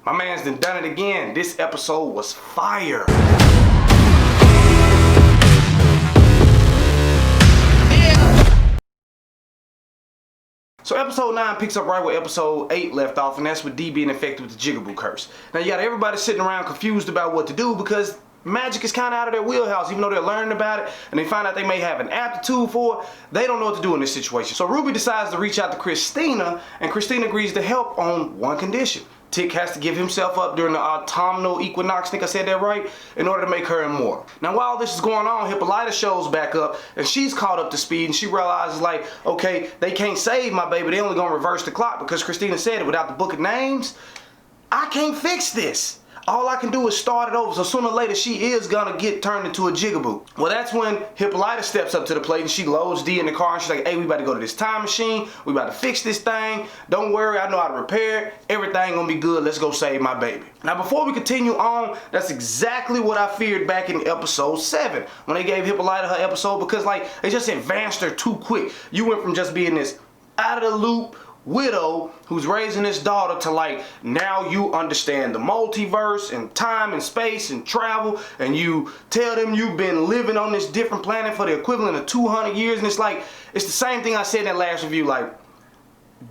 My man's done it again. This episode was fire. So episode 9 picks up right where episode 8 left off, and that's with D being infected with the Jigaboo curse. Now you got everybody sitting around confused about what to do because magic is kind of out of their wheelhouse, even though they're learning about it and they find out they may have an aptitude for it. They don't know what to do in this situation. So Ruby decides to reach out to Christina, and Christina agrees to help on one condition. Tick has to give himself up during the autumnal equinox, I think I said that right, in order to make her immortal. Now while this is going on, Hippolyta shows back up and she's caught up to speed and she realizes like, okay, they can't save my baby, they only gonna reverse the clock because Christina said it without the book of names. I can't fix this. All I can do is start it over, so sooner or later she is gonna get turned into a Jigaboo. Well, that's when Hippolyta steps up to the plate and she loads D in the car and she's like, hey, we about to go to this time machine, we about to fix this thing, don't worry, I know how to repair it, everything gonna be good, let's go save my baby. Now before we continue on, that's exactly what I feared back in episode 7, when they gave Hippolyta her episode, because like, they just advanced her too quick. You went from just being this out of the loop widow who's raising this daughter to like, now you understand the multiverse and time and space and travel, and you tell them you've been living on this different planet for the equivalent of 200 years, and it's like, it's the same thing I said in that last review, like,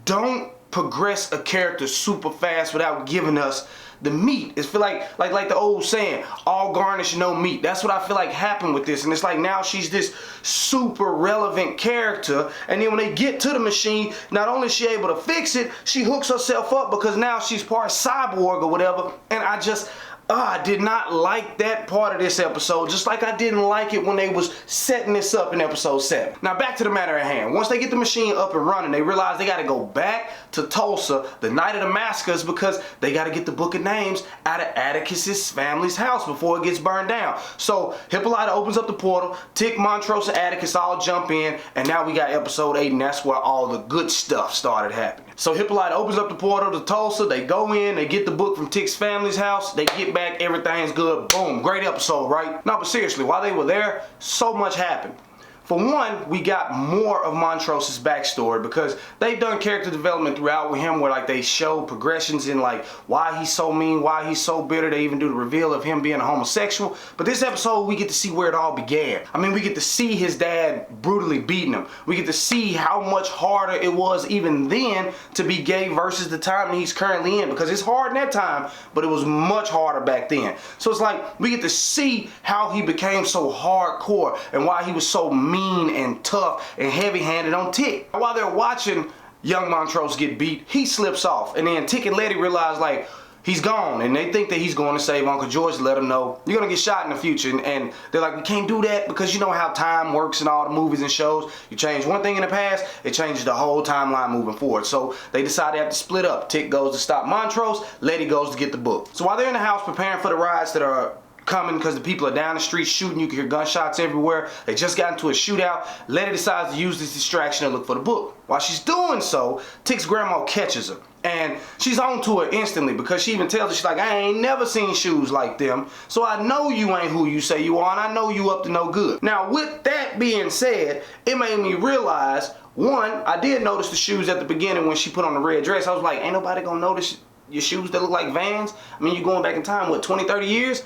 don't progress a character super fast without giving us the meat. It's feel like the old saying, all garnish, no meat. That's what I feel like happened with this. And it's like now she's this super relevant character, and then when they get to the machine, not only is she able to fix it, she hooks herself up because now she's part cyborg or whatever. And I did not like that part of this episode, just like I didn't like it when they was setting this up in episode 7. Now back to the matter at hand. Once they get the machine up and running, they realize they gotta go back to Tulsa the night of the massacres because they gotta get the book of names out of Atticus's family's house before it gets burned down. So Hippolyta opens up the portal, Tick, Montrose, and Atticus all jump in, and now we got episode 8, and that's where all the good stuff started happening. So Hippolyta opens up the portal to Tulsa, they go in, they get the book from Tick's family's house, they get back, everything's good, boom, great episode, right? No, but seriously, while they were there, so much happened. For one, we got more of Montrose's backstory because they've done character development throughout with him where like they show progressions in like why he's so mean, why he's so bitter. They even do the reveal of him being a homosexual. But this episode, we get to see where it all began. I mean, we get to see his dad brutally beating him. We get to see how much harder it was even then to be gay versus the time that he's currently in, because it's hard in that time, but it was much harder back then. So it's like we get to see how he became so hardcore and why he was so mean and tough and heavy-handed on Tick. While they're watching young Montrose get beat, he slips off, and then Tick and Letty realize like he's gone, and they think that he's going to save Uncle George to let him know you're gonna get shot in the future, and they're like, we can't do that because you know how time works in all the movies and shows. You change one thing in the past, it changes the whole timeline moving forward. So they decide they have to split up. Tick goes to stop Montrose, Letty goes to get the book. So while they're in the house preparing for the riots that are coming because the people are down the street shooting, you can hear gunshots everywhere, they just got into a shootout, Letty decides to use this distraction to look for the book. While she's doing so, Tick's grandma catches her, and she's on to her instantly because she even tells her, she's like, I ain't never seen shoes like them, so I know you ain't who you say you are, and I know you up to no good. Now with that being said, it made me realize, one, I did notice the shoes at the beginning when she put on the red dress. I was like, ain't nobody gonna notice your shoes that look like Vans? I mean, you're going back in time, what, 20, 30 years?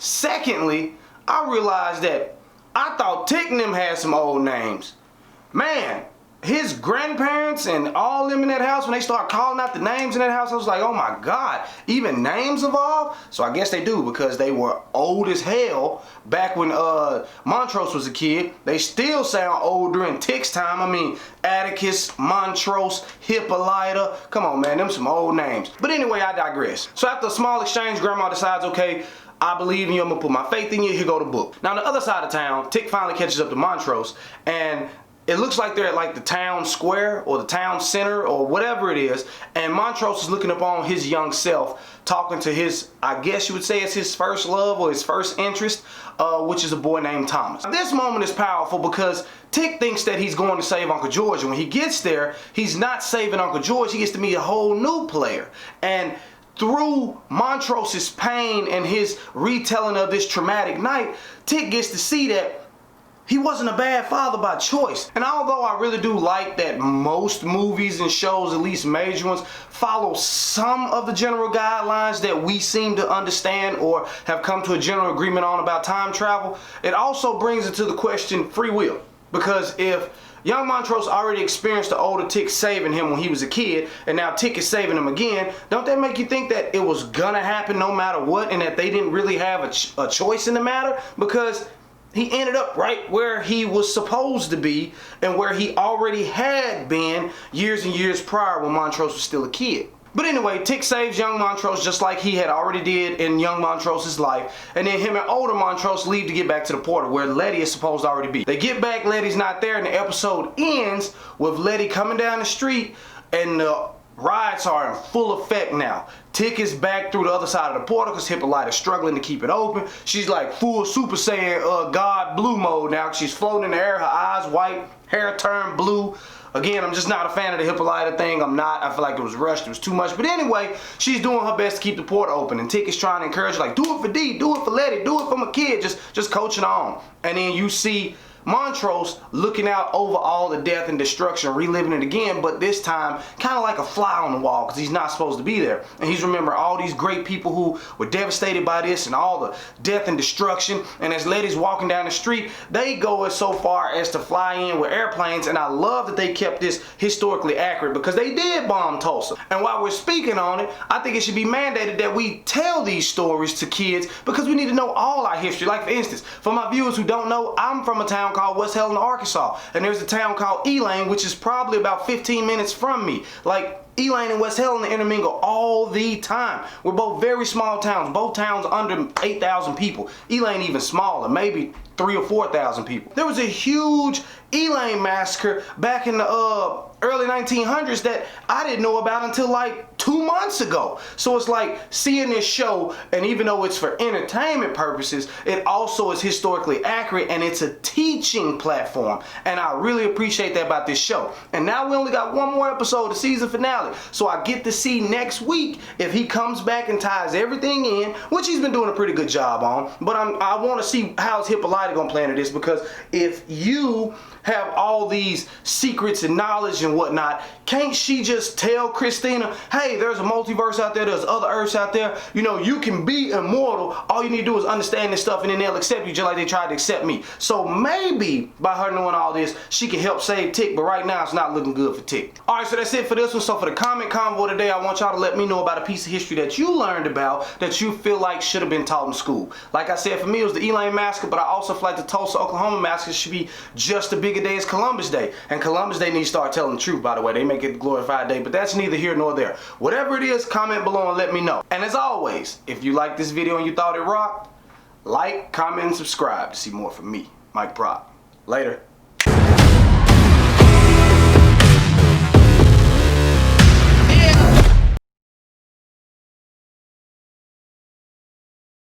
Secondly, I realized that I thought Tick and them had some old names. Man, his grandparents and all them in that house, when they start calling out the names in that house, I was like, oh my God, even names evolve? So I guess they do because they were old as hell back when Montrose was a kid. They still sound old during Tick's time. I mean, Atticus, Montrose, Hippolyta. Come on, man, them some old names. But anyway, I digress. So after a small exchange, Grandma decides, okay, I believe in you, I'm gonna put my faith in you, here go the book. Now on the other side of town, Tick finally catches up to Montrose, and it looks like they're at like the town square or the town center or whatever it is, and Montrose is looking upon his young self, talking to his, I guess you would say it's his first love or his first interest, which is a boy named Thomas. This moment is powerful because Tick thinks that he's going to save Uncle George, and when he gets there, he's not saving Uncle George, he gets to meet a whole new player. And through Montrose's pain and his retelling of this traumatic night, Tick gets to see that He wasn't a bad father by choice. And although I really do like that most movies and shows, at least major ones, follow some of the general guidelines that we seem to understand or have come to a general agreement on about time travel, it also brings into the question free will. Because if young Montrose already experienced the older Tick saving him when he was a kid, and now Tick is saving him again, don't that make you think that it was gonna happen no matter what, and that they didn't really have a choice in the matter? Because he ended up right where he was supposed to be and where he already had been years and years prior when Montrose was still a kid. But anyway, Tick saves young Montrose just like he had already did in young Montrose's life, and then him and older Montrose leave to get back to the portal where Letty is supposed to already be. They get back, Letty's not there, and the episode ends with Letty coming down the street and the riots are in full effect now. Tick is back through the other side of the portal because Hippolyta is struggling to keep it open. She's like full Super Saiyan God Blue mode now. She's floating in the air, her eyes white, hair turned blue. Again, I'm just not a fan of the Hippolyta thing. I'm not. I feel like it was rushed. It was too much. But anyway, she's doing her best to keep the portal open. And Tick is trying to encourage her, like, do it for D, do it for Letty, do it for my kid. Just coaching on. And then you see Montrose looking out over all the death and destruction, reliving it again, but this time kind of like a fly on the wall because he's not supposed to be there. And he's remembering all these great people who were devastated by this and all the death and destruction. And as Letty's walking down the street, they go as so far as to fly in with airplanes. And I love that they kept this historically accurate because they did bomb Tulsa. And while we're speaking on it, I think it should be mandated that we tell these stories to kids because we need to know all our history. Like for instance, for my viewers who don't know, I'm from a town called West Helena, Arkansas, and there's a town called Elaine, which is probably about 15 minutes from me. Like, Elaine and West Helena intermingle all the time. We're both very small towns, both towns under 8,000 people. Elaine even smaller, maybe 3,000 or 4,000 people. There was a huge Elaine massacre back in the early 1900s that I didn't know about until like 2 months ago. So it's like seeing this show, and even though it's for entertainment purposes, it also is historically accurate and it's a teaching platform. And I really appreciate that about this show. And now we only got one more episode, the season finale. So I get to see next week if he comes back and ties everything in, which he's been doing a pretty good job on. But I want to see how's Hippolyta gonna play into this, because if you have all these secrets and knowledge and whatnot, can't she just tell Christina, hey, there's a multiverse out there, there's other Earths out there, you know, you can be immortal, all you need to do is understand this stuff and then they'll accept you just like they tried to accept me. So maybe by her knowing all this, she can help save Tick, but right now it's not looking good for Tick. Alright, so that's it for this one. So for the comment convo today, I want y'all to let me know about a piece of history that you learned about that you feel like should have been taught in school. Like I said, for me it was the Elaine Massacre, but I also feel like the Tulsa, Oklahoma Massacre should be just a bigger day as Columbus Day. And Columbus Day needs to start telling the truth, by the way. They make it a glorified day, but that's neither here nor there. Whatever it is, comment below and let me know. And as always, if you liked this video and you thought it rocked, like, comment, and subscribe to see more from me, Mike Proc. Later.